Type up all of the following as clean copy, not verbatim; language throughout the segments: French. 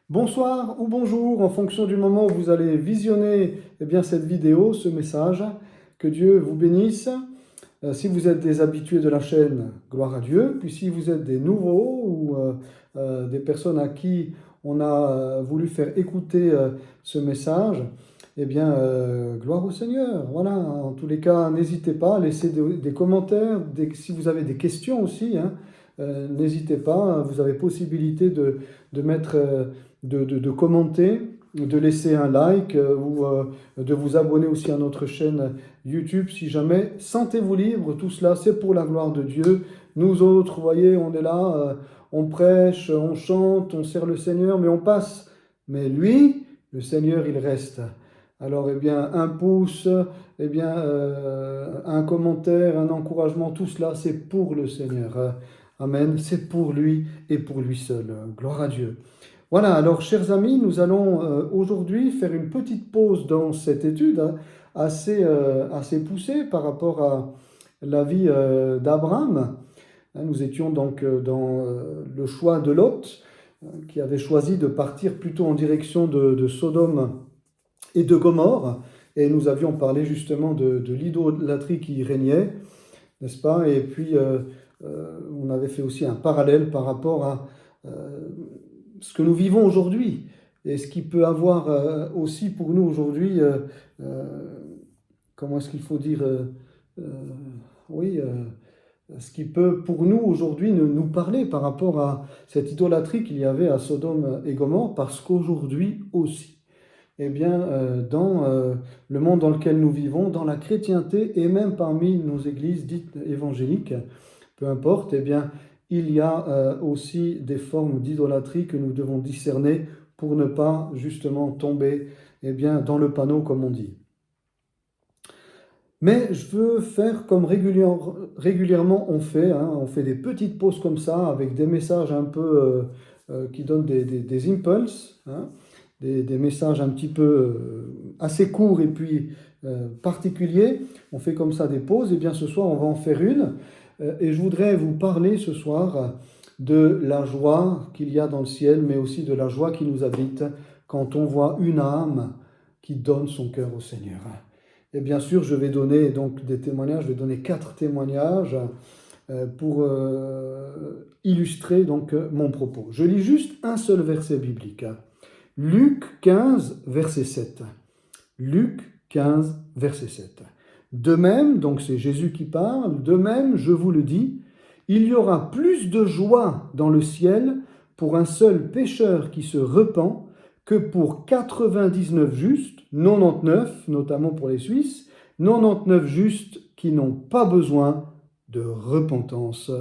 Bonsoir ou bonjour, en fonction du moment où vous allez visionner cette vidéo, ce message. Que Dieu vous bénisse. Si vous êtes des habitués de la chaîne, gloire à Dieu. Puis si vous êtes des nouveaux ou des personnes à qui on a voulu faire écouter ce message, gloire au Seigneur. Voilà, en tous les cas, n'hésitez pas à laisser des commentaires, si vous avez des questions aussi, hein, n'hésitez pas, vous avez possibilité de mettre, de commenter, de laisser un like ou de vous abonner aussi à notre chaîne YouTube si jamais. Sentez-vous libre, tout cela c'est pour la gloire de Dieu. Nous autres, vous voyez, on est là, on prêche, on chante, on sert le Seigneur, mais on passe. Mais lui, le Seigneur, il reste. Alors, un pouce, un commentaire, un encouragement, tout cela, c'est pour le Seigneur. Amen. C'est pour lui et pour lui seul. Gloire à Dieu. Voilà, alors, chers amis, nous allons aujourd'hui faire une petite pause dans cette étude assez poussée par rapport à la vie d'Abraham. Nous étions donc dans le choix de Lot, qui avait choisi de partir plutôt en direction de Sodome et de Gomorrhe. Et nous avions parlé justement de l'idolâtrie qui y régnait, n'est-ce pas? Et puis, on avait fait aussi un parallèle par rapport à ce que nous vivons aujourd'hui et ce qui peut avoir aussi pour nous aujourd'hui, comment est-ce qu'il faut dire, euh, oui, ce qui peut pour nous aujourd'hui nous parler par rapport à cette idolâtrie qu'il y avait à Sodome et Gomorrhe, parce qu'aujourd'hui aussi, dans le monde dans lequel nous vivons, dans la chrétienté et même parmi nos églises dites évangéliques, peu importe, il y a aussi des formes d'idolâtrie que nous devons discerner pour ne pas justement tomber dans le panneau, comme on dit. Mais je veux faire comme régulièrement on fait, hein, on fait des petites pauses comme ça, avec des messages un peu qui donnent des impulses, hein, des messages un petit peu assez courts et puis particuliers. On fait comme ça des pauses. Et bien ce soir, on va en faire une. Et je voudrais vous parler ce soir de la joie qu'il y a dans le ciel, mais aussi de la joie qui nous habite quand on voit une âme qui donne son cœur au Seigneur. Et bien sûr, je vais donner donc des témoignages, je vais donner 4 témoignages pour illustrer donc mon propos. Je lis juste un seul verset biblique. Luc 15, verset 7. Luc 15, verset 7. De même, donc c'est Jésus qui parle, de même, je vous le dis, il y aura plus de joie dans le ciel pour un seul pécheur qui se repent que pour 99 justes, 99, notamment pour les Suisses, 99 justes qui n'ont pas besoin de repentance.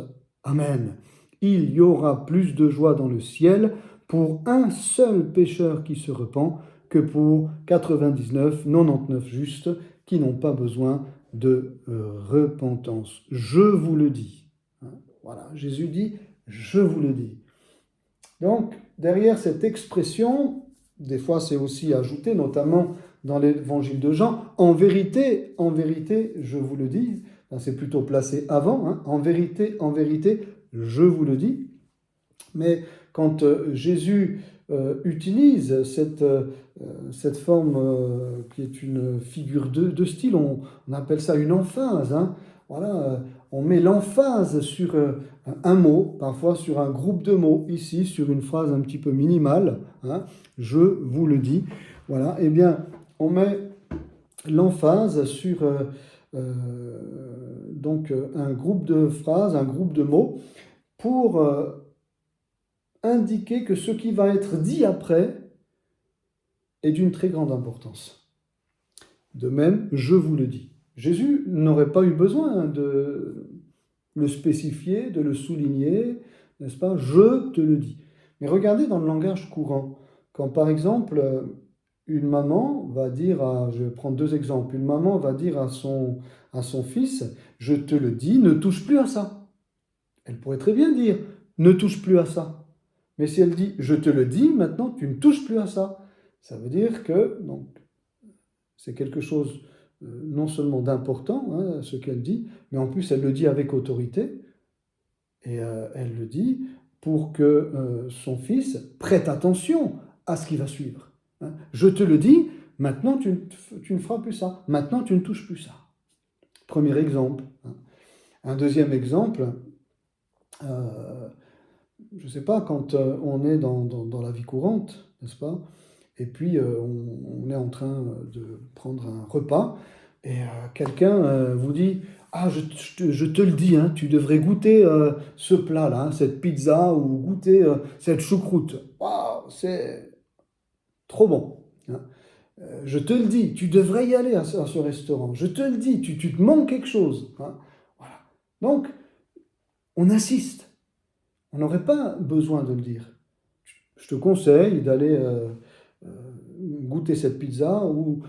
Amen. Il y aura plus de joie dans le ciel pour un seul pécheur qui se repent que pour 99, 99 justes qui n'ont pas besoin de repentance. Je vous le dis. Voilà, Jésus dit, je vous le dis. Donc, derrière cette expression, des fois c'est aussi ajouté, notamment dans l'évangile de Jean, en vérité, je vous le dis, c'est plutôt placé avant, hein, en vérité, je vous le dis. Mais quand Jésus utilise cette forme qui est une figure de style, on appelle ça une emphase, hein. Voilà, on met l'emphase sur un mot, parfois sur un groupe de mots, ici sur une phrase un petit peu minimale, hein, je vous le dis. Voilà, on met l'emphase sur un groupe de phrases, un groupe de mots, pour indiquer que ce qui va être dit après est d'une très grande importance. De même, je vous le dis. Jésus n'aurait pas eu besoin de le spécifier, de le souligner, n'est-ce pas? Je te le dis. Mais regardez dans le langage courant, quand par exemple une maman va dire je vais prendre 2 exemples, une maman va dire à son fils, je te le dis, ne touche plus à ça. Elle pourrait très bien dire, ne touche plus à ça. Mais si elle dit, je te le dis, maintenant tu ne touches plus à ça. Ça veut dire que donc, c'est quelque chose non seulement d'important, hein, ce qu'elle dit, mais en plus elle le dit avec autorité. Et elle le dit pour que son fils prête attention à ce qui va suivre. Hein. Je te le dis, maintenant tu ne feras plus ça. Maintenant tu ne touches plus ça. Premier exemple. Hein. Un deuxième exemple, je ne sais pas, quand on est dans la vie courante, n'est-ce pas? Et puis on est en train de prendre un repas et quelqu'un vous dit ah je te le dis, hein, tu devrais goûter ce plat-là, hein, cette pizza ou goûter cette choucroute. Waouh, c'est trop bon. Hein. Je te le dis, tu devrais y aller à ce restaurant. Je te le dis, tu te manques quelque chose. Hein. Voilà. Donc on insiste. On n'aurait pas besoin de le dire. Je te conseille d'aller goûter cette pizza ou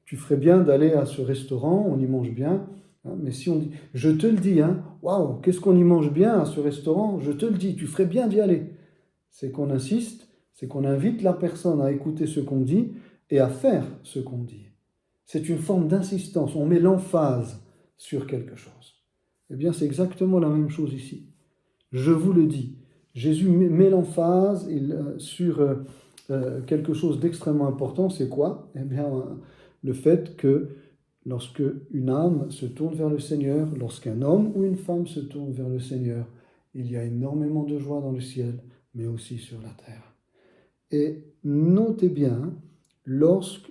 tu ferais bien d'aller à ce restaurant, on y mange bien. Hein, mais si on dit, je te le dis, hein, waouh, qu'est-ce qu'on y mange bien à ce restaurant, je te le dis, tu ferais bien d'y aller. C'est qu'on insiste, c'est qu'on invite la personne à écouter ce qu'on dit et à faire ce qu'on dit. C'est une forme d'insistance, on met l'emphase sur quelque chose. Eh bien, c'est exactement la même chose ici. Je vous le dis, Jésus met l'emphase sur quelque chose d'extrêmement important, c'est quoi? Eh bien, le fait que lorsque une âme se tourne vers le Seigneur, lorsqu'un homme ou une femme se tourne vers le Seigneur, il y a énormément de joie dans le ciel, mais aussi sur la terre. Et notez bien, lorsque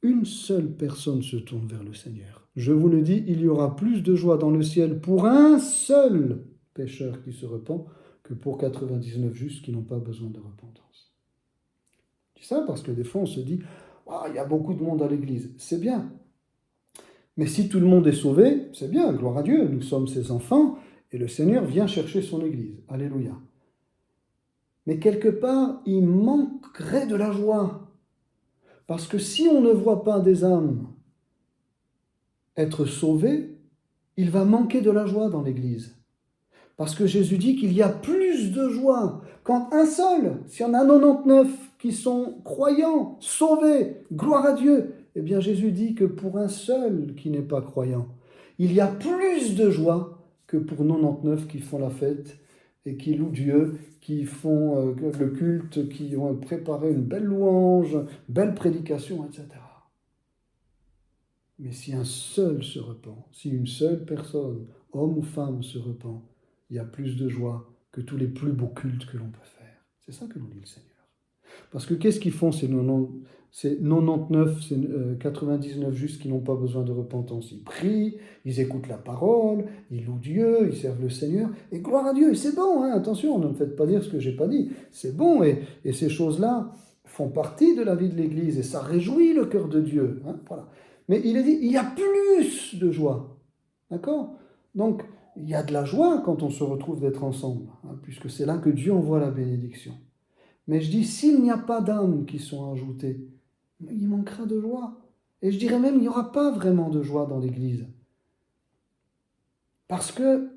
une seule personne se tourne vers le Seigneur, je vous le dis, il y aura plus de joie dans le ciel pour un seul pécheur qui se repent que pour 99 justes qui n'ont pas besoin de repentance. Je dis ça parce que des fois on se dit oh, il y a beaucoup de monde à l'église, c'est bien. Mais si tout le monde est sauvé, c'est bien, gloire à Dieu, nous sommes ses enfants et le Seigneur vient chercher son église. Alléluia. Mais quelque part, il manquerait de la joie. Parce que si on ne voit pas des âmes être sauvées, il va manquer de la joie dans l'église. Parce que Jésus dit qu'il y a plus de joie quand un seul, s'il y en a 99 qui sont croyants, sauvés, gloire à Dieu, eh bien Jésus dit que pour un seul qui n'est pas croyant, il y a plus de joie que pour 99 qui font la fête et qui louent Dieu, qui font le culte, qui ont préparé une belle louange, belle prédication, etc. Mais si un seul se repent, si une seule personne, homme ou femme, se repent, il y a plus de joie que tous les plus beaux cultes que l'on peut faire. C'est ça que nous dit le Seigneur. Parce que qu'est-ce qu'ils font ces 99, ces 99 justes qui n'ont pas besoin de repentance? Ils prient, ils écoutent la parole, ils louent Dieu, ils servent le Seigneur, et gloire à Dieu, et c'est bon, hein, attention, ne me faites pas dire ce que je n'ai pas dit, c'est bon, et ces choses-là font partie de la vie de l'Église, et ça réjouit le cœur de Dieu. Hein, voilà. Mais il est dit, il y a plus de joie, d'accord? Donc, il y a de la joie quand on se retrouve d'être ensemble, hein, puisque c'est là que Dieu envoie la bénédiction. Mais je dis, s'il n'y a pas d'âmes qui sont ajoutées, il manquera de joie. Et je dirais même, il n'y aura pas vraiment de joie dans l'Église. Parce que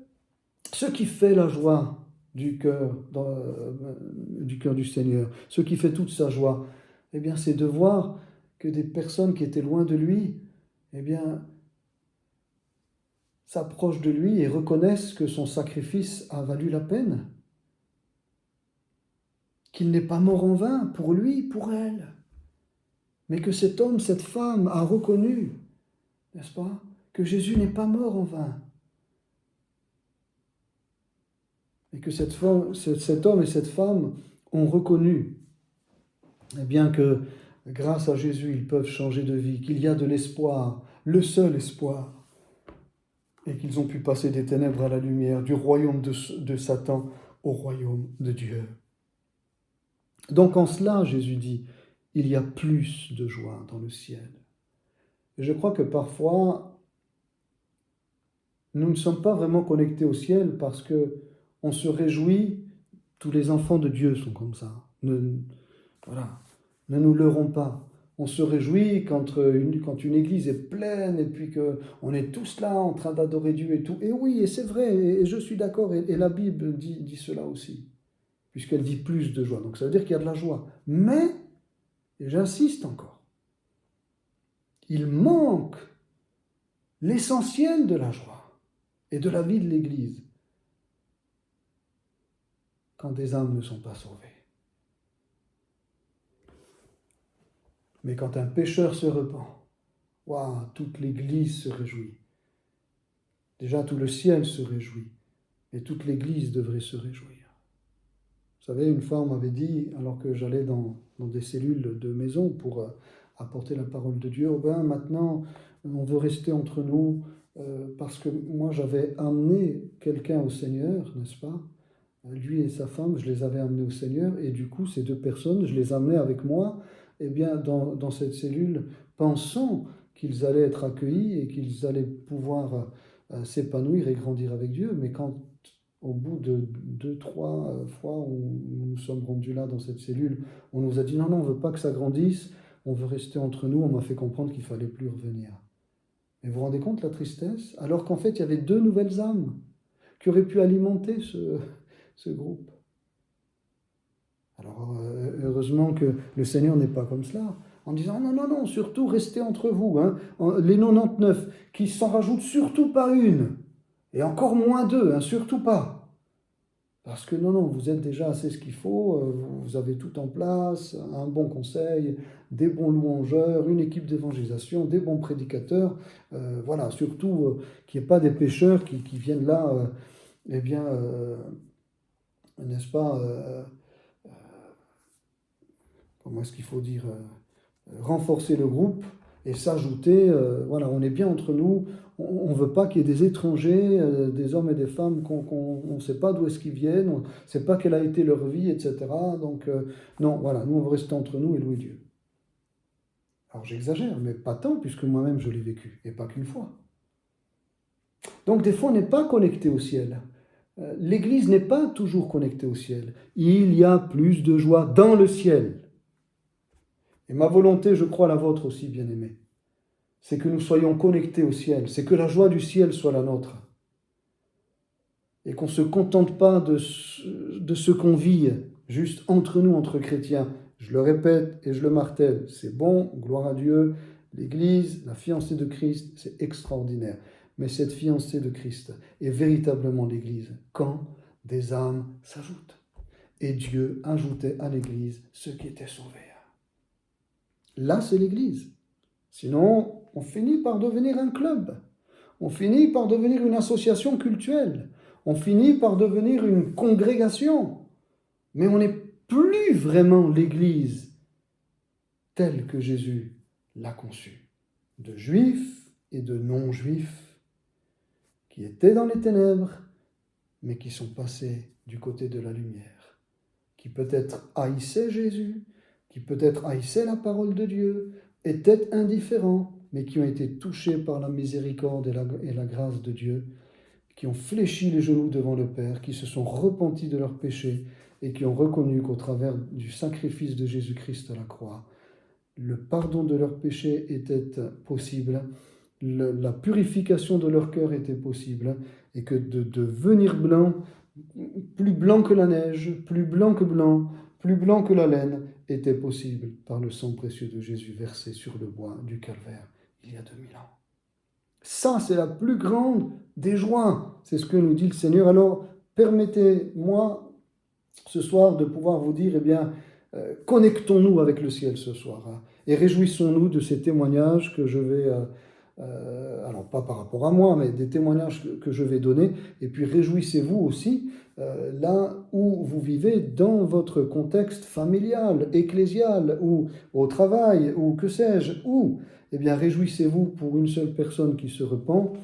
ce qui fait la joie du cœur du Seigneur, ce qui fait toute sa joie, eh bien, c'est de voir que des personnes qui étaient loin de lui, eh bien, s'approchent de lui et reconnaissent que son sacrifice a valu la peine. Qu'il n'est pas mort en vain pour lui, pour elle. Mais que cet homme, cette femme a reconnu, n'est-ce pas, que Jésus n'est pas mort en vain. Et que cet homme et cette femme ont reconnu, eh bien que grâce à Jésus, ils peuvent changer de vie, qu'il y a de l'espoir, le seul espoir, et qu'ils ont pu passer des ténèbres à la lumière, du royaume de Satan au royaume de Dieu. Donc en cela, Jésus dit, il y a plus de joie dans le ciel. Et je crois que parfois, nous ne sommes pas vraiment connectés au ciel parce que on se réjouit, tous les enfants de Dieu sont comme ça. Voilà, ne nous leurrons pas. On se réjouit quand une église est pleine et puis qu'on est tous là en train d'adorer Dieu et tout. Et oui, et c'est vrai, et je suis d'accord, et la Bible dit cela aussi, puisqu'elle dit plus de joie. Donc ça veut dire qu'il y a de la joie. Mais, et j'insiste encore, il manque l'essentiel de la joie et de la vie de l'Église quand des âmes ne sont pas sauvées. Mais quand un pécheur se repent, waouh, toute l'Église se réjouit. Déjà, tout le ciel se réjouit. Et toute l'Église devrait se réjouir. Vous savez, une fois, on m'avait dit, alors que j'allais dans des cellules de maison pour apporter la parole de Dieu, oh ben maintenant, on veut rester entre nous, parce que moi, j'avais amené quelqu'un au Seigneur, n'est-ce pas? Lui et sa femme, je les avais amenés au Seigneur, et du coup, ces deux personnes, je les amenais avec moi, eh bien, dans cette cellule, pensant qu'ils allaient être accueillis et qu'ils allaient pouvoir s'épanouir et grandir avec Dieu. Mais quand, au bout de 2, 3 fois où nous nous sommes rendus là dans cette cellule, on nous a dit non, non, on ne veut pas que ça grandisse, on veut rester entre nous, on m'a fait comprendre qu'il ne fallait plus revenir. Et vous vous rendez compte la tristesse? Alors qu'en fait, il y avait 2 nouvelles âmes qui auraient pu alimenter ce groupe. Alors, heureusement que le Seigneur n'est pas comme cela, en disant non, non, non, surtout restez entre vous. Hein. Les 99 qui s'en rajoutent surtout pas une, et encore moins 2, hein, surtout pas. Parce que non, non, vous êtes déjà assez ce qu'il faut, vous avez tout en place, un bon conseil, des bons louangeurs, une équipe d'évangélisation, des bons prédicateurs. Voilà, surtout qu'il n'y ait pas des pécheurs qui viennent là, eh bien, n'est-ce pas, comment est-ce qu'il faut dire, renforcer le groupe et s'ajouter, voilà, on est bien entre nous, on ne veut pas qu'il y ait des étrangers, des hommes et des femmes qu'on ne sait pas d'où est-ce qu'ils viennent, on ne sait pas quelle a été leur vie, etc. Donc, non, voilà, nous on veut rester entre nous et louer Dieu. Alors j'exagère, mais pas tant, puisque moi-même je l'ai vécu, et pas qu'une fois. Donc des fois on n'est pas connecté au ciel. L'Église n'est pas toujours connectée au ciel. Il y a plus de joie dans le ciel. Et ma volonté, je crois la vôtre aussi, bien-aimés, c'est que nous soyons connectés au ciel, c'est que la joie du ciel soit la nôtre. Et qu'on ne se contente pas de ce qu'on vit juste entre nous, entre chrétiens. Je le répète et je le martèle, c'est bon, gloire à Dieu, l'Église, la fiancée de Christ, c'est extraordinaire. Mais cette fiancée de Christ est véritablement l'Église quand des âmes s'ajoutent. Et Dieu ajoutait à l'Église ceux qui étaient sauvés. Là, c'est l'Église. Sinon, on finit par devenir un club. On finit par devenir une association cultuelle. On finit par devenir une congrégation. Mais on n'est plus vraiment l'Église telle que Jésus l'a conçue. De juifs et de non-juifs qui étaient dans les ténèbres, mais qui sont passés du côté de la lumière. Qui peut-être haïssaient Jésus, qui peut-être haïssaient la parole de Dieu, étaient indifférents, mais qui ont été touchés par la miséricorde et la grâce de Dieu, qui ont fléchi les genoux devant le Père, qui se sont repentis de leurs péchés et qui ont reconnu qu'au travers du sacrifice de Jésus-Christ à la croix, le pardon de leurs péchés était possible, la purification de leur cœur était possible, et que de devenir blanc, plus blanc que la neige, plus blanc que blanc, plus blanc que la laine, était possible par le sang précieux de Jésus versé sur le bois du calvaire il y a 2000 ans. Ça, c'est la plus grande des joies. C'est ce que nous dit le Seigneur. Alors, permettez-moi ce soir de pouvoir vous dire, eh bien, connectons-nous avec le ciel ce soir. Hein, et réjouissons-nous de ces témoignages que je vais... alors pas par rapport à moi, mais des témoignages que je vais donner. Et puis réjouissez-vous aussi là où vous vivez dans votre contexte familial, ecclésial, ou au travail, ou que sais-je, ou, eh bien, réjouissez-vous pour une seule personne qui se repent,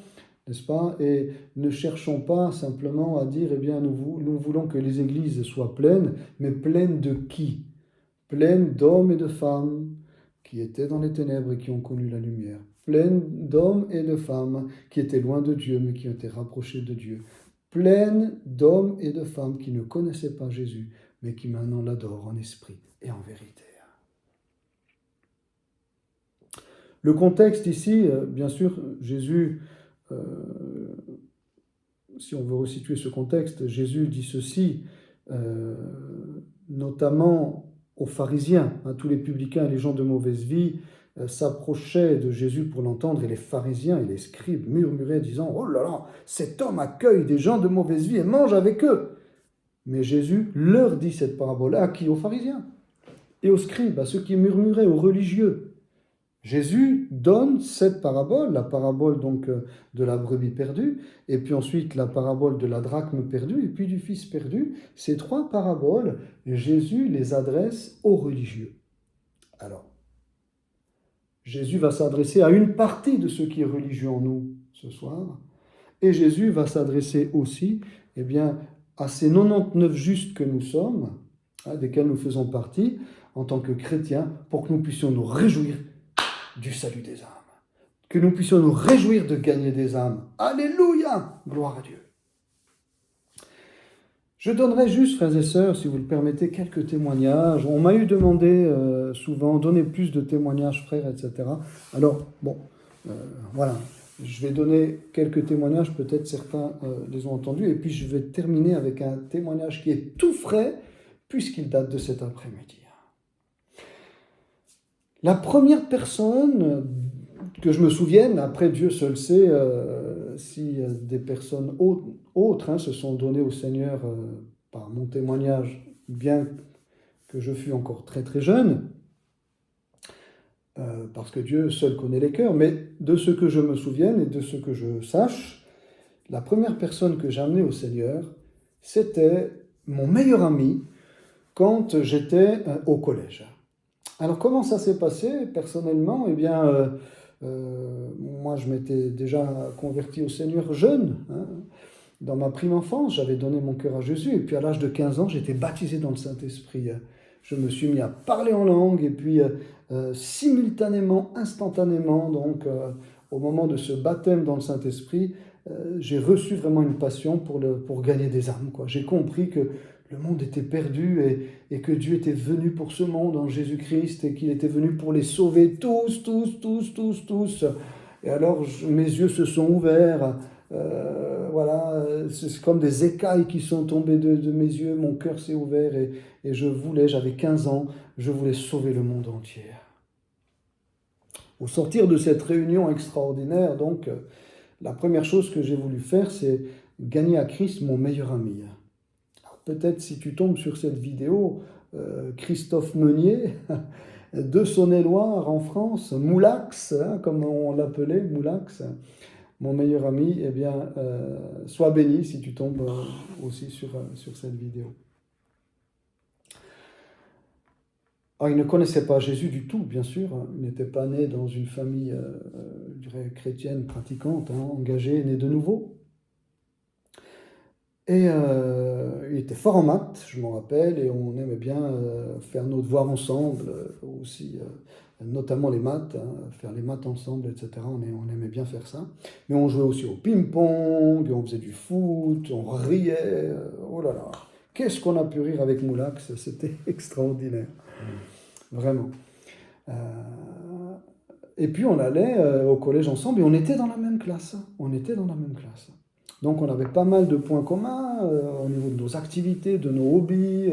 n'est-ce pas? Et ne cherchons pas simplement à dire, eh bien, nous voulons que les églises soient pleines, mais pleines de qui? Pleines d'hommes et de femmes qui étaient dans les ténèbres et qui ont connu la lumière. Pleines d'hommes et de femmes qui étaient loin de Dieu, mais qui ont été rapprochés de Dieu. Pleines d'hommes et de femmes qui ne connaissaient pas Jésus, mais qui maintenant l'adorent en esprit et en vérité. Le contexte ici, bien sûr, Jésus, si on veut resituer ce contexte, Jésus dit ceci, notamment aux pharisiens, hein, tous les publicains et les gens de mauvaise vie s'approchaient de Jésus pour l'entendre, et les pharisiens et les scribes murmuraient, disant « Oh là là, cet homme accueille des gens de mauvaise vie et mange avec eux !» Mais Jésus leur dit cette parabole à qui? Aux pharisiens et aux scribes, à ceux qui murmuraient, aux religieux. Jésus donne cette parabole, la parabole donc de la brebis perdue, et puis ensuite la parabole de la drachme perdue, et puis du fils perdu. Ces trois paraboles, Jésus les adresse aux religieux. Alors, Jésus va s'adresser à une partie de ceux qui est religieux en nous ce soir, et Jésus va s'adresser aussi eh bien, à ces 99 justes que nous sommes, desquels nous faisons partie, en tant que chrétiens, pour que nous puissions nous réjouir du salut des âmes. Que nous puissions nous réjouir de gagner des âmes. Alléluia! Gloire à Dieu. Je donnerai juste, frères et sœurs, si vous le permettez, quelques témoignages. On m'a eu demandé souvent, donnez plus de témoignages, frères, etc. Alors, bon, voilà. Je vais donner quelques témoignages, peut-être certains les ont entendus, et puis je vais terminer avec un témoignage qui est tout frais, puisqu'il date de cet après-midi. La première personne que je me souvienne, après Dieu seul sait si des personnes autres se sont données au Seigneur par mon témoignage, bien que je fus encore très très jeune, parce que Dieu seul connaît les cœurs, mais de ce que je me souvienne et de ce que je sache, la première personne que j'ai amenée au Seigneur, c'était mon meilleur ami quand j'étais au collège. Alors comment ça s'est passé personnellement? Eh bien, moi je m'étais déjà converti au Seigneur jeune. Dans ma prime enfance, j'avais donné mon cœur à Jésus. Et puis à l'âge de 15 ans, j'étais baptisé dans le Saint-Esprit. Je me suis mis à parler en langue. Et puis simultanément, instantanément, donc au moment de ce baptême dans le Saint-Esprit, j'ai reçu vraiment une passion pour gagner des âmes, quoi. J'ai compris que le monde était perdu et que Dieu était venu pour ce monde en Jésus-Christ et qu'il était venu pour les sauver tous, tous, tous, tous, tous. Et alors mes yeux se sont ouverts. Voilà, c'est comme des écailles qui sont tombées de mes yeux, mon cœur s'est ouvert et j'avais 15 ans, je voulais sauver le monde entier. Au sortir de cette réunion extraordinaire, donc, la première chose que j'ai voulu faire, c'est gagner à Christ mon meilleur ami. Alors, peut-être si tu tombes sur cette vidéo, Christophe Meunier, de Saône-et-Loire en France, Moulax, comme on l'appelait, Moulax, mon meilleur ami, eh bien, sois béni si tu tombes aussi sur cette vidéo. Alors, il ne connaissait pas Jésus du tout, bien sûr. Il n'était pas né dans une famille, je dirais, chrétienne, pratiquante, engagée, né de nouveau. Et il était fort en maths, je m'en rappelle, et on aimait bien faire nos devoirs ensemble, aussi, notamment les maths, faire les maths ensemble, etc. On aimait bien faire ça. Mais on jouait aussi au ping-pong, on faisait du foot, on riait. Oh là là, qu'est-ce qu'on a pu rire avec Moulax, c'était extraordinaire. Vraiment. Et puis on allait au collège ensemble et on était dans la même classe. On était dans la même classe. Donc on avait pas mal de points communs au niveau de nos activités, de nos hobbies.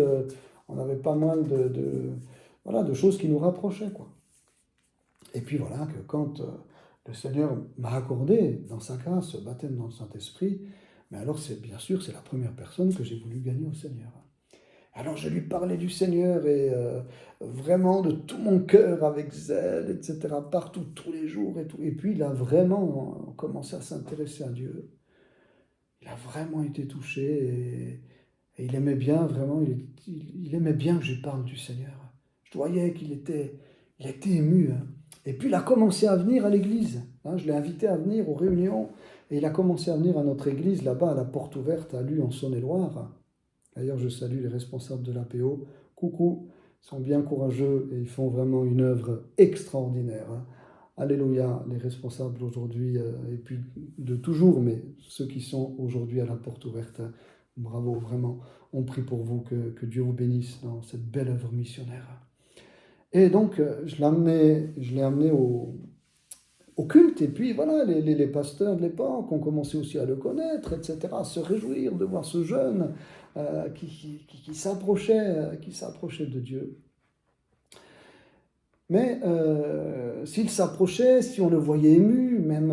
On avait pas mal de choses qui nous rapprochaient, quoi. Et puis voilà que quand le Seigneur m'a accordé dans sa grâce ce baptême dans le Saint-Esprit, mais alors bien sûr c'est la première personne que j'ai voulu gagner au Seigneur. Alors je lui parlais du Seigneur et vraiment de tout mon cœur avec zèle, etc., partout, tous les jours et tout. Et puis il a vraiment commencé à s'intéresser à Dieu. Il a vraiment été touché et il aimait bien, vraiment, il aimait bien que je lui parle du Seigneur. Je voyais qu'il était ému. Et puis il a commencé à venir à l'église. Je l'ai invité à venir aux réunions et il a commencé à venir à notre église là-bas à la Porte Ouverte à Luz en Saône-et-Loire. D'ailleurs, je salue les responsables de l'APO. Coucou, ils sont bien courageux et ils font vraiment une œuvre extraordinaire. Alléluia, les responsables aujourd'hui, et puis de toujours, mais ceux qui sont aujourd'hui à la Porte Ouverte, bravo, vraiment. On prie pour vous, que Dieu vous bénisse dans cette belle œuvre missionnaire. Et donc, je l'ai amené au culte, et puis voilà, les pasteurs de l'époque ont commencé aussi à le connaître, etc., à se réjouir de voir ce jeune qui s'approchait de Dieu. Mais s'il s'approchait, si on le voyait ému, même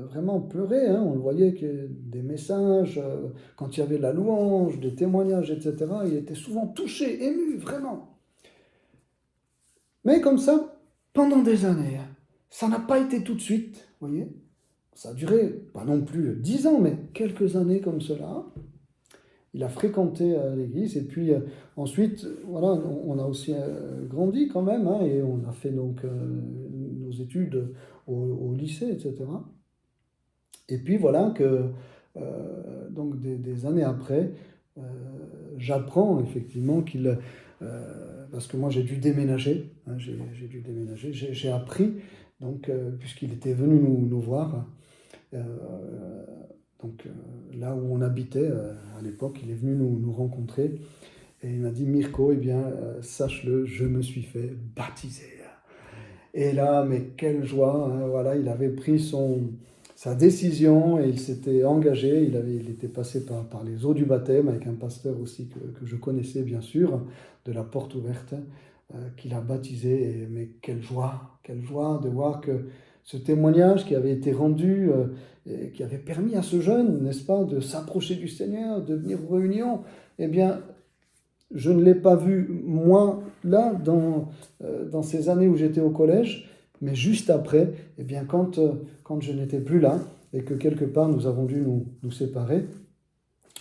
vraiment pleurer, on le voyait que des messages, quand il y avait la louange, des témoignages, etc., il était souvent touché, ému, vraiment. Mais comme ça, pendant des années. Ça n'a pas été tout de suite, vous voyez. Ça a duré, pas non plus 10 ans, mais quelques années comme cela. Il a fréquenté l'église et puis ensuite, voilà, on a aussi grandi quand même hein, et on a fait donc nos études au lycée, etc. Et puis voilà que donc des années après, euh, j'apprends effectivement qu'il, parce que moi j'ai dû déménager, hein, j'ai dû déménager, j'ai appris donc puisqu'il était venu nous voir. euh, donc là où on habitait à l'époque, il est venu nous rencontrer et il m'a dit Mirko, eh bien, sache-le, je me suis fait baptiser. Et là, mais quelle joie, hein, voilà, il avait pris sa décision et il s'était engagé, il était passé par les eaux du baptême avec un pasteur aussi que je connaissais bien sûr, de la porte ouverte, qu'il a baptisé. Mais quelle joie de voir que ce témoignage qui avait été rendu, et qui avait permis à ce jeune, n'est-ce pas, de s'approcher du Seigneur, de venir aux réunions, eh bien, je ne l'ai pas vu, moi, là, dans ces années où j'étais au collège, mais juste après, eh bien, quand je n'étais plus là, et que quelque part nous avons dû nous séparer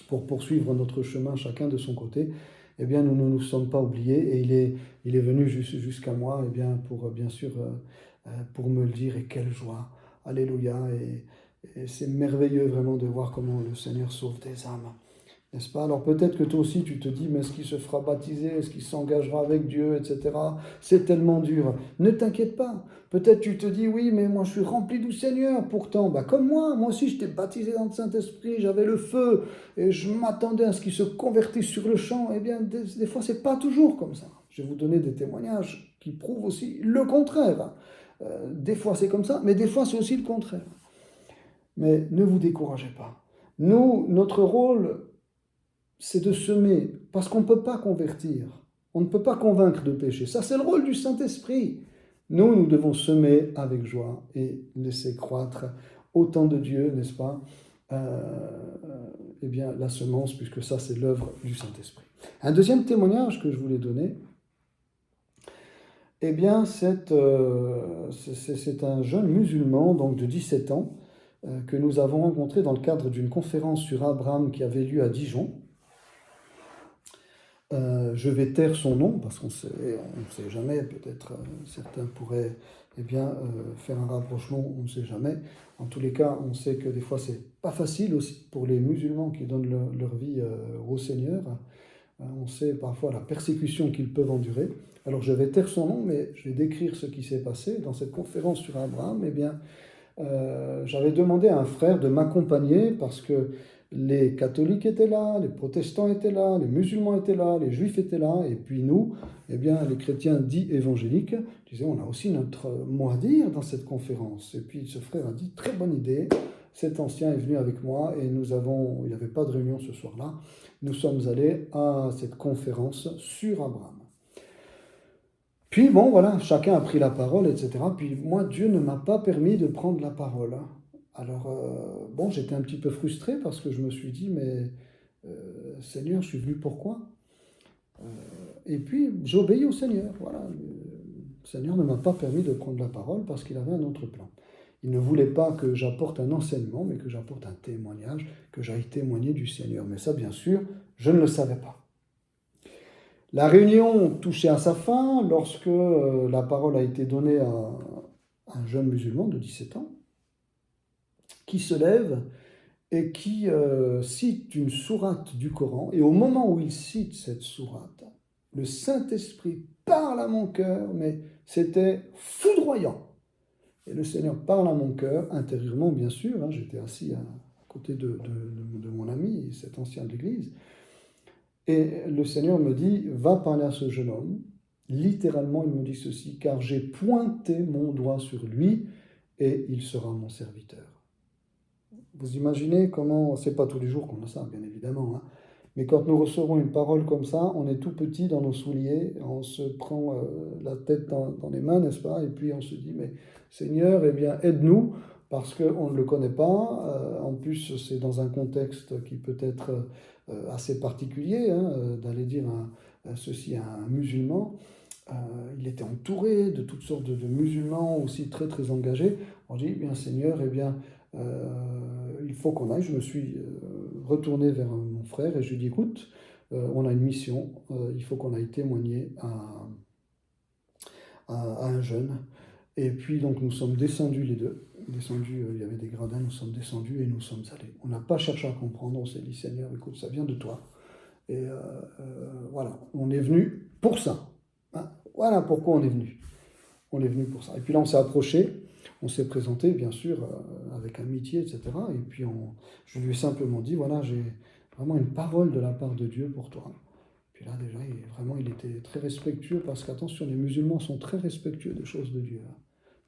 pour poursuivre notre chemin chacun de son côté, eh bien, nous ne nous sommes pas oubliés, et il est venu jusqu'à moi, eh bien, pour, bien sûr, pour me le dire, et quelle joie, alléluia, et c'est merveilleux vraiment de voir comment le Seigneur sauve des âmes. N'est-ce pas? Alors peut-être que toi aussi tu te dis, mais est-ce qu'il se fera baptiser? Est-ce qu'il s'engagera avec Dieu, etc. C'est tellement dur. Ne t'inquiète pas. Peut-être tu te dis, oui, mais moi je suis rempli du Seigneur. Pourtant, bah, comme moi aussi j'étais baptisé dans le Saint-Esprit, j'avais le feu et je m'attendais à ce qu'il se convertisse sur le champ. Eh bien, des fois, c'est pas toujours comme ça. Je vais vous donner des témoignages qui prouvent aussi le contraire. Des fois c'est comme ça, mais des fois c'est aussi le contraire. Mais ne vous découragez pas. Nous, notre rôle, c'est de semer, parce qu'on ne peut pas convertir, on ne peut pas convaincre de péché. Ça, c'est le rôle du Saint-Esprit. Nous devons semer avec joie et laisser croître autant de Dieu, n'est-ce pas, eh bien, la semence, puisque ça, c'est l'œuvre du Saint-Esprit. Un deuxième témoignage que je voulais donner, eh bien, c'est un jeune musulman, donc de 17 ans, que nous avons rencontré dans le cadre d'une conférence sur Abraham qui avait lieu à Dijon. Je vais taire son nom parce qu'on ne sait jamais, peut-être certains pourraient eh bien, faire un rapprochement, on ne sait jamais. En tous les cas, on sait que des fois c'est pas facile aussi pour les musulmans qui donnent leur vie au Seigneur. On sait parfois la persécution qu'ils peuvent endurer. Alors je vais taire son nom, mais je vais décrire ce qui s'est passé dans cette conférence sur Abraham. Eh bien, j'avais demandé à un frère de m'accompagner parce que les catholiques étaient là, les protestants étaient là, les musulmans étaient là, les juifs étaient là, et puis nous, eh bien, les chrétiens dits évangéliques, disaient, on a aussi notre mot à dire dans cette conférence. Et puis ce frère a dit, très bonne idée, cet ancien est venu avec moi, et il n'y avait pas de réunion ce soir-là, nous sommes allés à cette conférence sur Abraham. Puis bon, voilà, chacun a pris la parole, etc. Puis moi, Dieu ne m'a pas permis de prendre la parole. Alors, bon, j'étais un petit peu frustré parce que je me suis dit, mais Seigneur, je suis venu pourquoi? Et puis, j'ai obéi au Seigneur. Voilà, le Seigneur ne m'a pas permis de prendre la parole parce qu'il avait un autre plan. Il ne voulait pas que j'apporte un enseignement, mais que j'apporte un témoignage, que j'aille témoigner du Seigneur. Mais ça, bien sûr, je ne le savais pas. La réunion touchait à sa fin lorsque la parole a été donnée à un jeune musulman de 17 ans qui se lève et qui cite une sourate du Coran. Et au moment où il cite cette sourate, le Saint-Esprit parle à mon cœur, mais c'était foudroyant. Et le Seigneur parle à mon cœur, intérieurement bien sûr, hein, j'étais assis à côté de mon ami, cet ancien de l'Église, et le Seigneur me dit, va parler à ce jeune homme. Littéralement, il me dit ceci, car j'ai pointé mon doigt sur lui et il sera mon serviteur. Vous imaginez comment, c'est pas tous les jours qu'on a ça, bien évidemment, hein, mais quand nous recevons une parole comme ça, on est tout petit dans nos souliers, on se prend la tête dans les mains, n'est-ce pas? Et puis on se dit, mais Seigneur, eh bien, aide-nous, parce qu'on ne le connaît pas. En plus, c'est dans un contexte qui peut être assez particulier, hein, d'aller dire ceci à un musulman. il était entouré de toutes sortes de musulmans aussi très très engagés. On dit, bien Seigneur, eh bien, il faut qu'on aille. Je me suis retourné vers mon frère et je lui ai dit, écoute, on a une mission, il faut qu'on aille témoigner à un jeune. Et puis donc nous sommes descendus les deux, descendus, il y avait des gradins, nous sommes descendus et nous sommes allés. On n'a pas cherché à comprendre, on s'est dit, Seigneur, écoute, ça vient de toi. Et voilà, on est venu pour ça. Hein. Voilà pourquoi on est venu. On est venu pour ça. Et puis là, on s'est approché, on s'est présenté, bien sûr, avec amitié, etc. Et puis je lui ai simplement dit, voilà, j'ai vraiment une parole de la part de Dieu pour toi. Puis là, déjà, il était très respectueux, parce qu'attention, les musulmans sont très respectueux des choses de Dieu. Hein.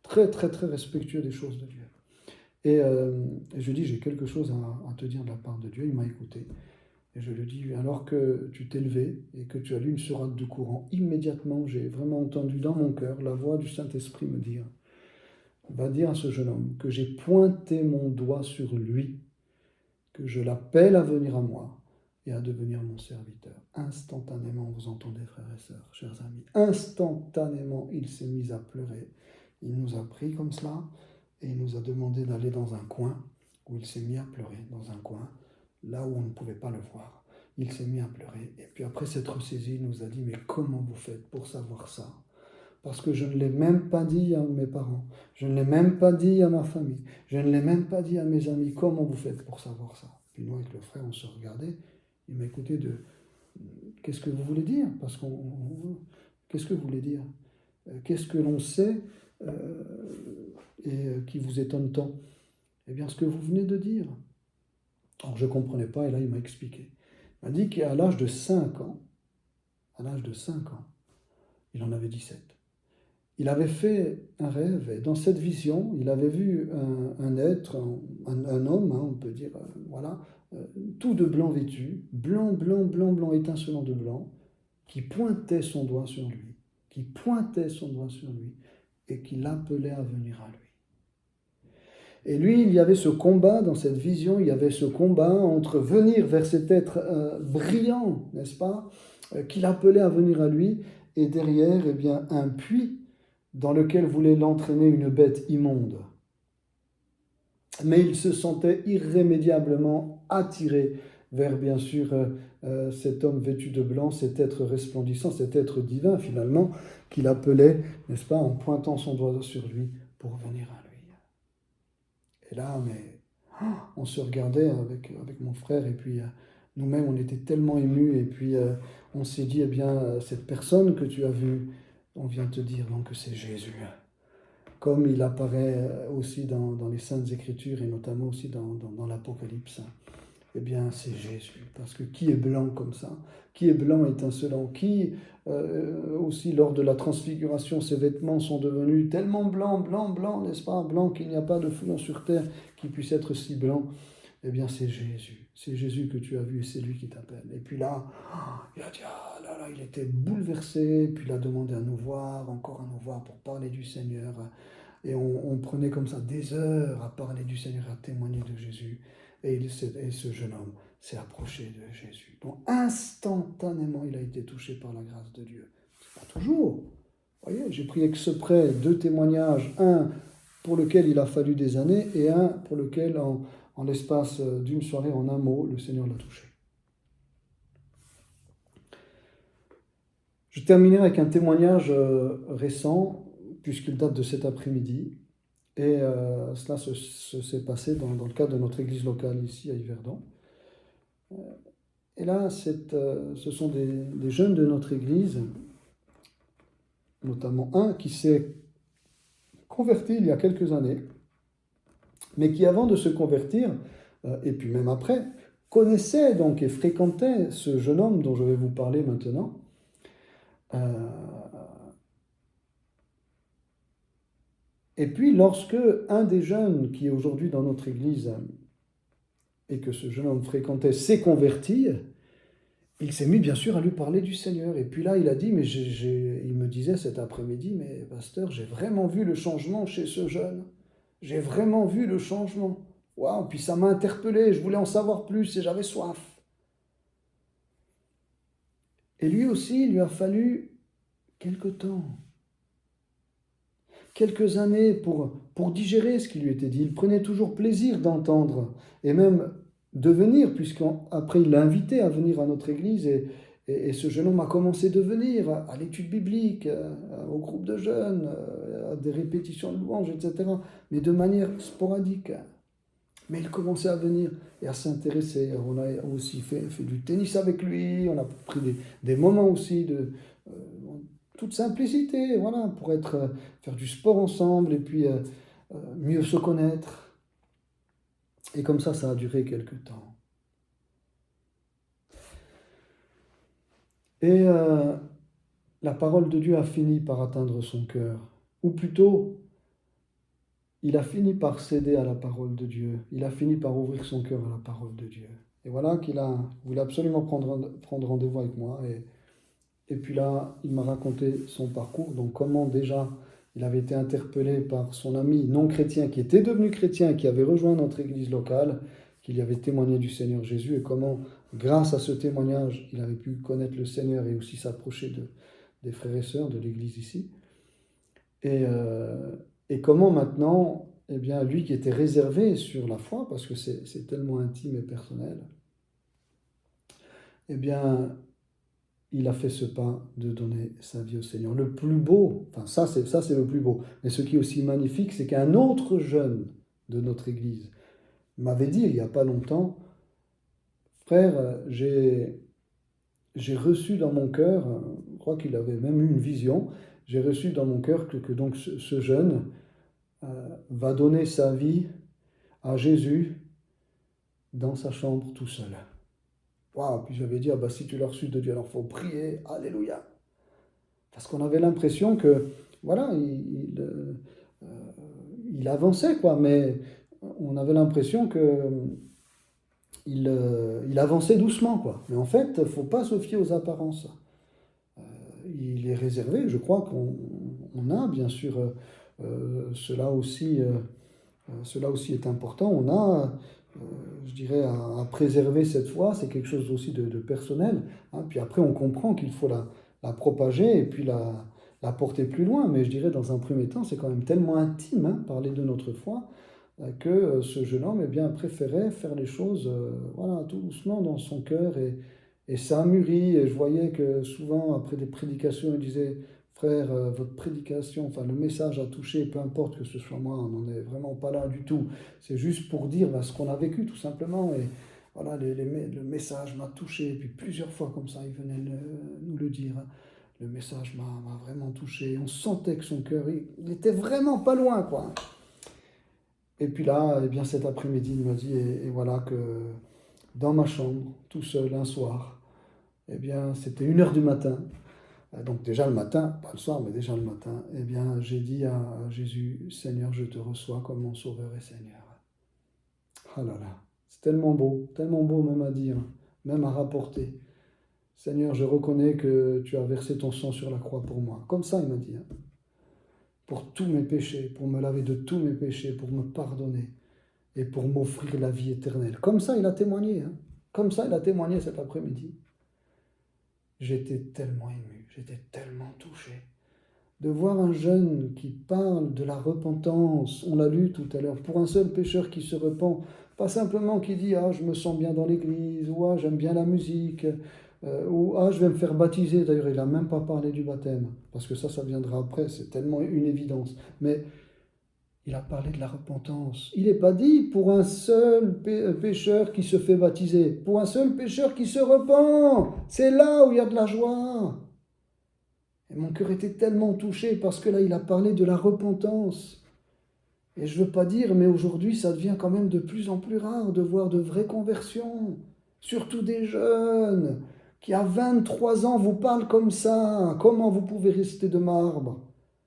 Très, très, très respectueux des choses de Dieu. Et je lui ai dit, j'ai quelque chose à te dire de la part de Dieu. Il m'a écouté. Et je lui dis, alors que tu t'es levé et que tu as lu une sourate de Coran, immédiatement, j'ai vraiment entendu dans mon cœur la voix du Saint-Esprit me dire, va dire à ce jeune homme que j'ai pointé mon doigt sur lui, que je l'appelle à venir à moi et à devenir mon serviteur. Instantanément, vous entendez, frères et sœurs, chers amis, instantanément, il s'est mis à pleurer. Il nous a pris comme cela et il nous a demandé d'aller dans un coin où il s'est mis à pleurer, dans un coin, là où on ne pouvait pas le voir. Il s'est mis à pleurer. Et puis après s'être ressaisi, il nous a dit, mais comment vous faites pour savoir ça? Parce que je ne l'ai même pas dit à mes parents, je ne l'ai même pas dit à ma famille, je ne l'ai même pas dit à mes amis. Comment vous faites pour savoir ça? Puis nous, avec le frère, on se regardait. Il m'a écouté de, qu'est-ce que vous voulez dire? Qu'est-ce que vous voulez dire? Qu'est-ce que l'on sait et qui vous étonne tant? Eh bien, ce que vous venez de dire. Alors, je ne comprenais pas, et là, il m'a expliqué. Il m'a dit qu'à l'âge de 5 ans, il en avait 17. Il avait fait un rêve, et dans cette vision, il avait vu un être, un homme, hein, on peut dire, voilà, tout de blanc vêtu, blanc, blanc, blanc, blanc, étincelant de blanc, qui pointait son doigt sur lui, et qui l'appelait à venir à lui. Et lui, il y avait ce combat dans cette vision, il y avait ce combat entre venir vers cet être brillant, n'est-ce pas, qui l'appelait à venir à lui, et derrière, eh bien, un puits dans lequel voulait l'entraîner une bête immonde. Mais il se sentait irrémédiablement attiré vers, bien sûr, cet homme vêtu de blanc, cet être resplendissant, cet être divin, finalement, qu'il appelait, n'est-ce pas, en pointant son doigt sur lui pour venir à lui. Et là, mais on se regardait avec mon frère, et puis nous-mêmes, on était tellement émus, et puis on s'est dit, eh bien, cette personne que tu as vue, on vient te dire donc que c'est Jésus. Comme il apparaît aussi dans les Saintes Écritures, et notamment aussi dans l'Apocalypse. Eh bien, c'est Jésus. Parce que qui est blanc comme ça? Qui est blanc étincelant? Qui, aussi, lors de la transfiguration, ses vêtements sont devenus tellement blancs, blancs, blancs, n'est-ce pas? Blancs qu'il n'y a pas de fouillon sur terre qui puisse être si blanc. Eh bien, c'est Jésus. C'est Jésus que tu as vu et c'est lui qui t'appelle. Et puis là, il a dit, ah là là, il était bouleversé. Puis il a demandé à nous voir, encore à nous voir pour parler du Seigneur. Et on prenait comme ça des heures à parler du Seigneur, à témoigner de Jésus. Et ce jeune homme s'est approché de Jésus. Donc instantanément, il a été touché par la grâce de Dieu. C'est pas toujours. Vous voyez, j'ai pris exprès 2 témoignages, un pour lequel il a fallu des années, et un pour lequel, en l'espace d'une soirée, en un mot, le Seigneur l'a touché. Je terminerai avec un témoignage récent, puisqu'il date de cet après-midi. Et cela s'est passé dans le cadre de notre église locale ici à Yverdon. Et là, ce sont des jeunes de notre église, notamment un qui s'est converti il y a quelques années, mais qui avant de se convertir, et puis même après, connaissait donc et fréquentait ce jeune homme dont je vais vous parler maintenant. Et puis, lorsque un des jeunes qui est aujourd'hui dans notre église et que ce jeune homme fréquentait s'est converti, il s'est mis bien sûr à lui parler du Seigneur. Et puis là, il a dit, mais il me disait cet après-midi, mais pasteur, j'ai vraiment vu le changement chez ce jeune. J'ai vraiment vu le changement. Waouh, puis ça m'a interpellé, je voulais en savoir plus et j'avais soif. Et lui aussi, il lui a fallu quelque temps, quelques années pour digérer ce qui lui était dit. Il prenait toujours plaisir d'entendre et même de venir, puisqu'après il l'a invité à venir à notre église et ce jeune homme a commencé de venir à l'étude biblique, au groupe de jeunes, à des répétitions de louanges, etc. Mais de manière sporadique. Mais il commençait à venir et à s'intéresser. On a aussi fait du tennis avec lui, on a pris des moments aussi de toute simplicité, voilà, pour faire du sport ensemble et puis mieux se connaître. Et comme ça a duré quelque temps. Et la parole de Dieu a fini par atteindre son cœur. Ou plutôt, il a fini par céder à la parole de Dieu. Il a fini par ouvrir son cœur à la parole de Dieu. Et voilà qu'il voulait absolument prendre rendez-vous avec moi. Et puis là, il m'a raconté son parcours. Donc comment déjà il avait été interpellé par son ami non chrétien qui était devenu chrétien, qui avait rejoint notre église locale, qui lui avait témoigné du Seigneur Jésus. Et comment, grâce à ce témoignage, il avait pu connaître le Seigneur et aussi s'approcher des frères et sœurs de l'église ici. Et comment maintenant, eh bien, lui qui était réservé sur la foi, parce que c'est tellement intime et personnel, eh bien, il a fait ce pas de donner sa vie au Seigneur. Le plus beau, enfin ça c'est le plus beau, mais ce qui est aussi magnifique, c'est qu'un autre jeune de notre Église m'avait dit il n'y a pas longtemps, frère, j'ai reçu dans mon cœur, je crois qu'il avait même eu une vision, j'ai reçu dans mon cœur que donc ce jeune va donner sa vie à Jésus dans sa chambre tout seul. Waouh, puis j'avais dit, ah bah, si tu l'as reçu de Dieu, alors il faut prier, alléluia. Parce qu'on avait l'impression que, voilà, il avançait, quoi, mais on avait l'impression que il avançait doucement, quoi. Mais en fait, il ne faut pas se fier aux apparences. Il est réservé, je crois qu'on a, bien sûr, cela aussi est important. On a, je dirais, à préserver cette foi, c'est quelque chose aussi de personnel. Hein. Puis après, on comprend qu'il faut la propager et puis la porter plus loin. Mais je dirais, dans un premier temps, c'est quand même tellement intime, hein, parler de notre foi, que ce jeune homme eh bien, préférait faire les choses voilà, tout doucement dans son cœur. Et ça a mûri. Et je voyais que souvent, après des prédications, il disait, frère, votre prédication, enfin le message a touché, peu importe que ce soit moi, on n'en est vraiment pas là du tout. C'est juste pour dire ce qu'on a vécu tout simplement. Et voilà, le message m'a touché. Et puis plusieurs fois comme ça, il venait nous le dire. Le message m'a vraiment touché. On sentait que son cœur, il était vraiment pas loin, quoi. Et puis là, eh bien cet après-midi, il m'a dit, et voilà que dans ma chambre, tout seul, un soir, eh bien c'était 1 heure du matin. Donc déjà le matin, pas le soir, mais déjà le matin, eh bien j'ai dit à Jésus, Seigneur, je te reçois comme mon sauveur et Seigneur. Ah là là, c'est tellement beau même à dire, même à rapporter. Seigneur, je reconnais que tu as versé ton sang sur la croix pour moi. Comme ça, il m'a dit, hein, pour tous mes péchés, pour me laver de tous mes péchés, pour me pardonner et pour m'offrir la vie éternelle. Comme ça, il a témoigné. Hein. Comme ça, il a témoigné cet après-midi. J'étais tellement ému, j'étais tellement touché. De voir un jeune qui parle de la repentance, on l'a lu tout à l'heure, pour un seul pécheur qui se repent, pas simplement qui dit « Ah, je me sens bien dans l'église » ou « Ah, j'aime bien la musique » ou « Ah, je vais me faire baptiser ». D'ailleurs, il n'a même pas parlé du baptême, parce que ça viendra après, c'est tellement une évidence. Mais il a parlé de la repentance. Il n'est pas dit pour un seul pécheur qui se fait baptiser, pour un seul pécheur qui se repent. C'est là où il y a de la joie. Et mon cœur était tellement touché parce que là, il a parlé de la repentance. Et je ne veux pas dire, mais aujourd'hui, ça devient quand même de plus en plus rare de voir de vraies conversions. Surtout des jeunes qui, à 23 ans, vous parlent comme ça. Comment vous pouvez rester de marbre?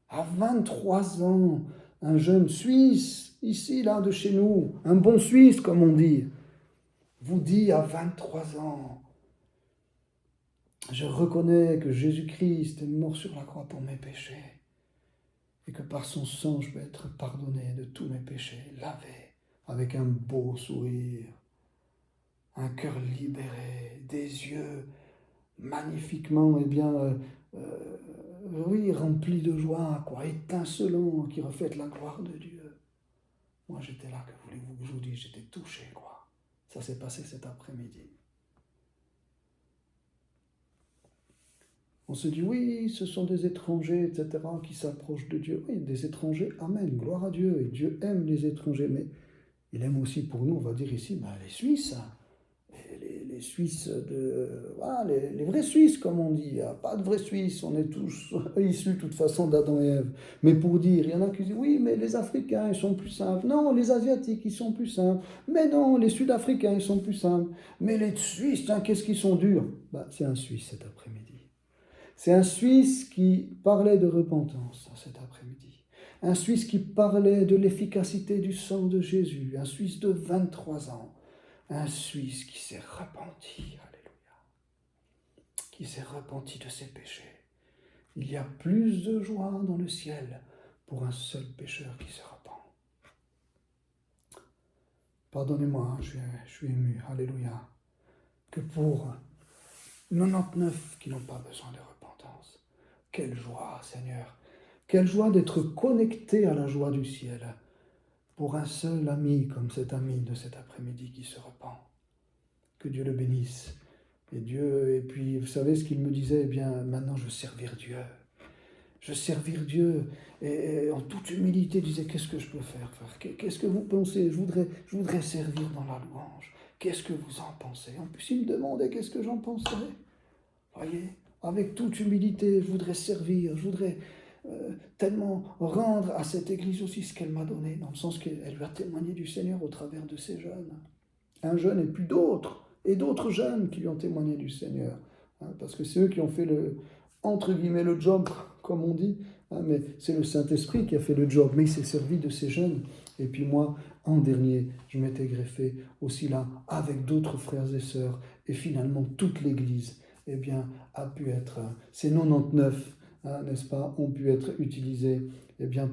À 23 ans, un jeune Suisse, ici, là, de chez nous, un bon Suisse, comme on dit, vous dit à 23 ans, je reconnais que Jésus-Christ est mort sur la croix pour mes péchés et que par son sang, je vais être pardonné de tous mes péchés, lavé, avec un beau sourire, un cœur libéré, des yeux magnifiquement oui, rempli de joie, quoi, étincelant, qui reflète la gloire de Dieu. Moi, j'étais là, que voulez-vous que je vous dise, j'étais touché, quoi. Ça s'est passé cet après-midi. On se dit, oui, ce sont des étrangers, etc., qui s'approchent de Dieu. Oui, des étrangers, amen, gloire à Dieu. Et Dieu aime les étrangers, mais il aime aussi pour nous, on va dire ici, les Suisses. Les Suisses, voilà, les vrais Suisses, comme on dit. Il n'y a pas de vrais Suisses, on est tous issus de toute façon d'Adam et Ève. Mais pour dire, il y en a qui disent, oui, mais les Africains, ils sont plus simples. Non, les Asiatiques, ils sont plus simples. Mais non, les Sud-Africains, ils sont plus simples. Mais les Suisses, qu'est-ce qu'ils sont durs. C'est un Suisse cet après-midi. C'est un Suisse qui parlait de repentance cet après-midi. Un Suisse qui parlait de l'efficacité du sang de Jésus. Un Suisse de 23 ans. Un Suisse qui s'est repenti, alléluia, qui s'est repenti de ses péchés. Il y a plus de joie dans le ciel pour un seul pécheur qui se repent. Pardonnez-moi, je suis ému, alléluia, que pour 99 qui n'ont pas besoin de repentance. Quelle joie, Seigneur, quelle joie d'être connecté à la joie du ciel. Pour un seul ami comme cet ami de cet après-midi qui se repent. Que Dieu le bénisse. Et puis, vous savez ce qu'il me disait, maintenant je veux servir Dieu. Je veux servir Dieu. Et en toute humilité, il disait, qu'est-ce que je peux faire, frère? Qu'est-ce que vous pensez? Je voudrais servir dans la louange. Qu'est-ce que vous en pensez? En plus, il me demandait qu'est-ce que j'en penserais. Voyez, avec toute humilité, je voudrais servir, je voudrais tellement rendre à cette église aussi ce qu'elle m'a donné, dans le sens qu'elle lui a témoigné du Seigneur au travers de ces jeunes. Un jeune et puis d'autres jeunes qui lui ont témoigné du Seigneur. Parce que c'est eux qui ont fait entre guillemets, le job, comme on dit. Mais c'est le Saint-Esprit qui a fait le job. Mais il s'est servi de ces jeunes. Et puis moi, en dernier, je m'étais greffé aussi là, avec d'autres frères et sœurs. Et finalement, toute l'Église, a pu être, ces 99, n'est-ce pas, ont pu être utilisés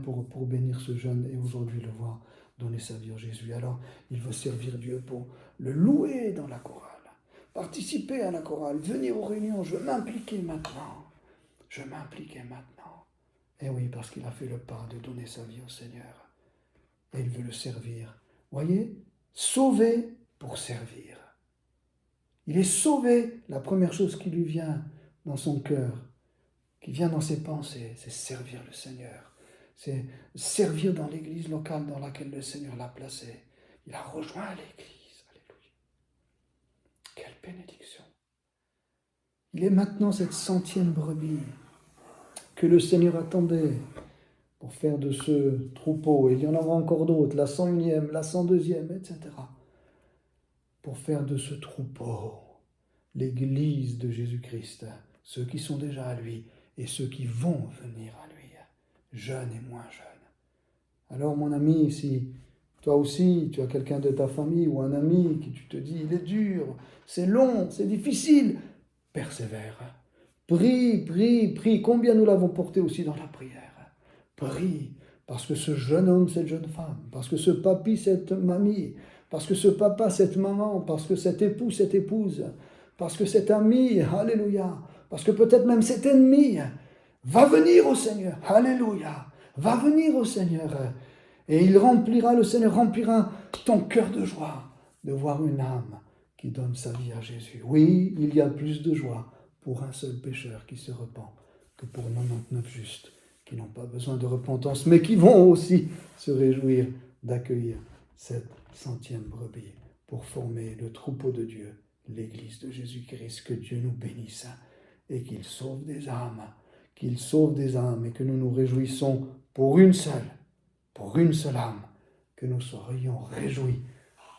pour bénir ce jeune et aujourd'hui le voir donner sa vie à Jésus. Alors, il veut servir Dieu pour le louer dans la chorale, participer à la chorale, venir aux réunions. Je veux m'impliquer maintenant. Et oui, parce qu'il a fait le pas de donner sa vie au Seigneur. Et il veut le servir. Voyez, sauvé pour servir. Il est sauvé. La première chose qui lui vient dans son cœur, qui vient dans ses pensées, c'est servir le Seigneur. C'est servir dans l'église locale dans laquelle le Seigneur l'a placé. Il a rejoint l'église. Alléluia. Quelle bénédiction. Il est maintenant cette 100e brebis que le Seigneur attendait pour faire de ce troupeau. Et il y en aura encore d'autres, la 101e, la 102e, etc. Pour faire de ce troupeau l'église de Jésus-Christ, ceux qui sont déjà à lui et ceux qui vont venir à lui, jeunes et moins jeunes. Alors mon ami, si toi aussi tu as quelqu'un de ta famille ou un ami qui tu te dis, il est dur, c'est long, c'est difficile, persévère. Prie. Combien nous l'avons porté aussi dans la prière. Prie, parce que ce jeune homme, cette jeune femme, parce que ce papy, cette mamie, parce que ce papa, cette maman, parce que cet époux, cette épouse, parce que cet ami, alléluia, parce que peut-être même cet ennemi, va venir au Seigneur, alléluia, va venir au Seigneur. Et le Seigneur remplira ton cœur de joie de voir une âme qui donne sa vie à Jésus. Oui, il y a plus de joie pour un seul pécheur qui se repent que pour 99 justes qui n'ont pas besoin de repentance, mais qui vont aussi se réjouir d'accueillir cette 100e brebis pour former le troupeau de Dieu, l'Église de Jésus-Christ. Que Dieu nous bénisse et qu'il sauve des âmes, et que nous nous réjouissons pour une seule âme, que nous soyons réjouis,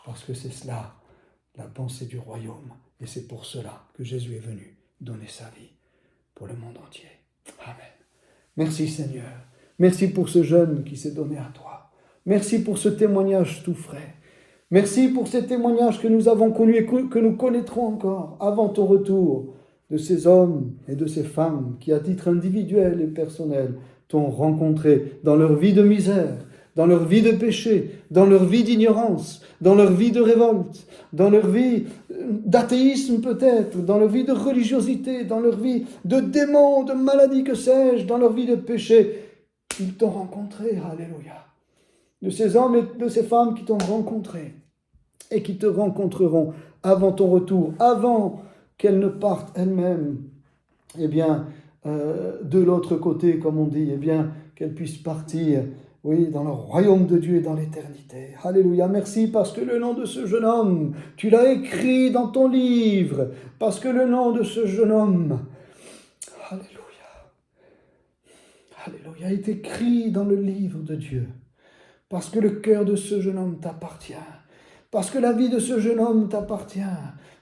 parce que c'est cela la pensée du royaume, et c'est pour cela que Jésus est venu donner sa vie pour le monde entier. Amen. Merci Seigneur. Merci pour ce jeune qui s'est donné à toi. Merci pour ce témoignage tout frais. Merci pour ces témoignages que nous avons connus et que nous connaîtrons encore avant ton retour, de ces hommes et de ces femmes qui, à titre individuel et personnel, t'ont rencontré dans leur vie de misère, dans leur vie de péché, dans leur vie d'ignorance, dans leur vie de révolte, dans leur vie d'athéisme peut-être, dans leur vie de religiosité, dans leur vie de démons, de maladies, que sais-je, dans leur vie de péché. Ils t'ont rencontré, alléluia. De ces hommes et de ces femmes qui t'ont rencontré et qui te rencontreront avant ton retour, avant qu'elles ne partent elles-mêmes, eh bien, de l'autre côté, comme on dit, eh bien, qu'elles puissent partir, oui, dans le royaume de Dieu et dans l'éternité. Alléluia, merci parce que le nom de ce jeune homme, tu l'as écrit dans ton livre, parce que le nom de ce jeune homme, alléluia, alléluia, est écrit dans le livre de Dieu, parce que le cœur de ce jeune homme t'appartient, parce que la vie de ce jeune homme t'appartient,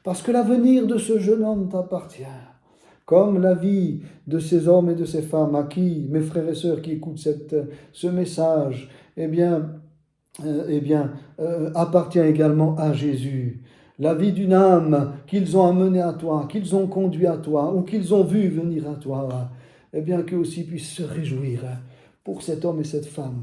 parce que l'avenir de ce jeune homme t'appartient. Comme la vie de ces hommes et de ces femmes à qui, mes frères et sœurs qui écoutent ce message, appartient également à Jésus. La vie d'une âme qu'ils ont amenée à toi, qu'ils ont conduit à toi, ou qu'ils ont vu venir à toi, eh bien qu'eux aussi puissent se réjouir pour cet homme et cette femme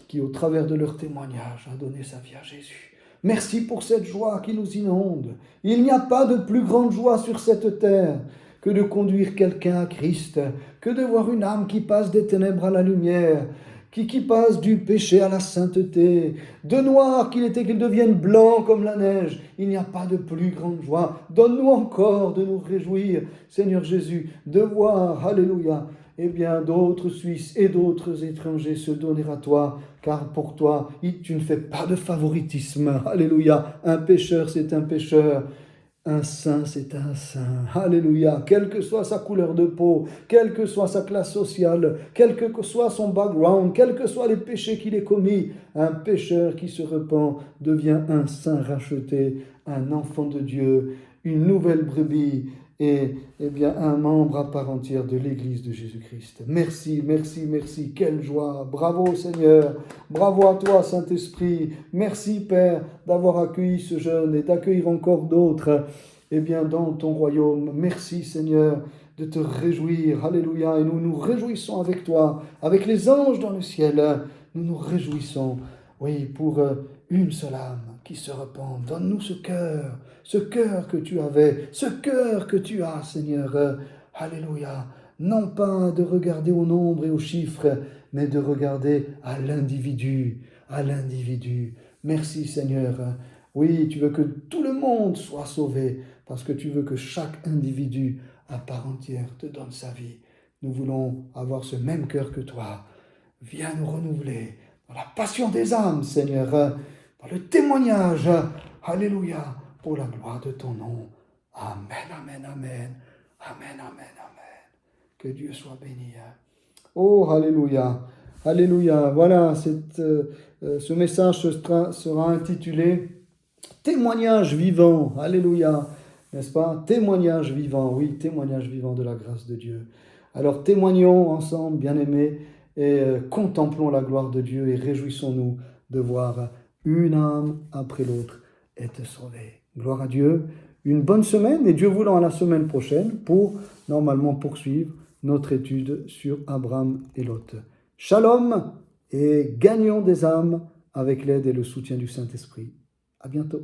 qui, au travers de leur témoignage, a donné sa vie à Jésus. Merci pour cette joie qui nous inonde. Il n'y a pas de plus grande joie sur cette terre que de conduire quelqu'un à Christ, que de voir une âme qui passe des ténèbres à la lumière, qui passe du péché à la sainteté, de noir qu'il était qu'il devienne blanc comme la neige. Il n'y a pas de plus grande joie. Donne-nous encore de nous réjouir, Seigneur Jésus, de voir, alléluia, eh bien, d'autres Suisses et d'autres étrangers se donner à toi, car pour toi, tu ne fais pas de favoritisme. Alléluia, un pécheur, c'est un pécheur. Un saint, c'est un saint. Alléluia. Quelle que soit sa couleur de peau, quelle que soit sa classe sociale, quel que soit son background, quels que soient les péchés qu'il ait commis, un pécheur qui se repent devient un saint racheté, un enfant de Dieu, une nouvelle brebis et bien un membre à part entière de l'Église de Jésus-Christ. Merci, merci, merci. Quelle joie. Bravo Seigneur. Bravo à toi Saint-Esprit. Merci Père d'avoir accueilli ce jeune et d'accueillir encore d'autres dans ton royaume. Merci Seigneur de te réjouir. Alléluia. Et nous nous réjouissons avec toi, avec les anges dans le ciel. Nous nous réjouissons, oui, pour une seule âme qui se repent. Donne-nous ce cœur que tu avais, ce cœur que tu as, Seigneur. Alléluia. Non pas de regarder au nombre et aux chiffres, mais de regarder à l'individu, à l'individu. Merci, Seigneur. Oui, tu veux que tout le monde soit sauvé, parce que tu veux que chaque individu à part entière te donne sa vie. Nous voulons avoir ce même cœur que toi. Viens nous renouveler dans la passion des âmes, Seigneur, dans le témoignage, alléluia, pour la gloire de ton nom. Amen, amen, amen, amen, amen, amen. Que Dieu soit béni. Oh, alléluia, alléluia. Voilà, ce message sera intitulé « Témoignage vivant », alléluia, n'est-ce pas? Témoignage vivant, oui, témoignage vivant de la grâce de Dieu. Alors témoignons ensemble, bien-aimés, et contemplons la gloire de Dieu et réjouissons-nous de voir une âme après l'autre être sauvée. Gloire à Dieu. Une bonne semaine et Dieu voulant à la semaine prochaine pour normalement poursuivre notre étude sur Abraham et Lot. Shalom et gagnons des âmes avec l'aide et le soutien du Saint-Esprit. À bientôt.